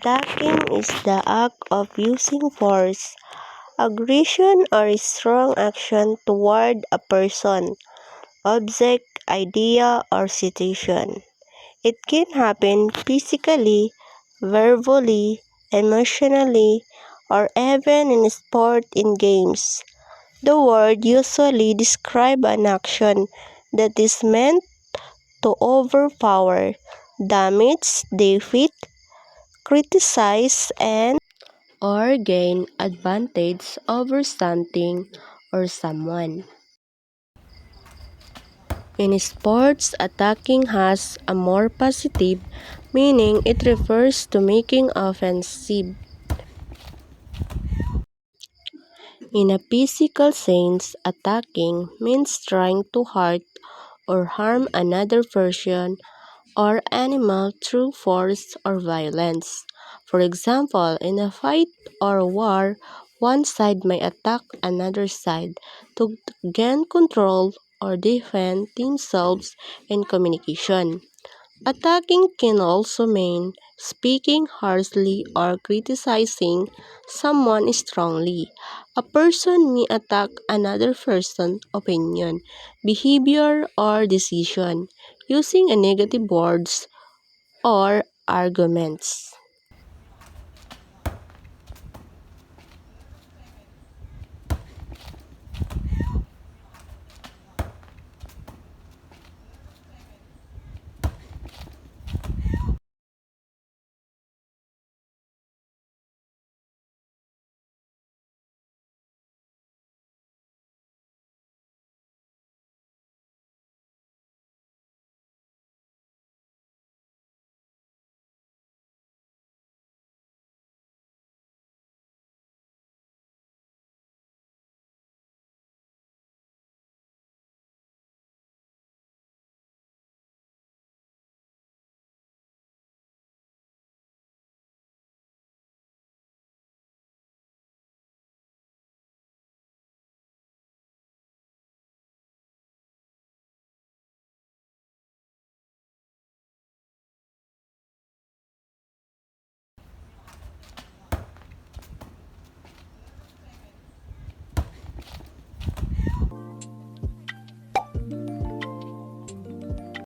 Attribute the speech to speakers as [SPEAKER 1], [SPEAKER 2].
[SPEAKER 1] Attacking is the act of using force, aggression, or strong action toward a person, object, idea, or situation. It can happen physically, verbally, emotionally, or even in sport in games. The word usually describes an action that is meant to overpower, damage, defeat, criticize, and or gain advantage over something or someone. In sports, attacking has a more positive meaning. It refers to making offensive. In a physical sense, attacking means trying to hurt or harm another person or animal through force or violence. For example, in a fight or war, one side may attack another side to gain control or defend themselves in communication. Attacking can also mean speaking harshly or criticizing someone strongly. A person may attack another person's opinion, behavior, or decision using a negative words or arguments.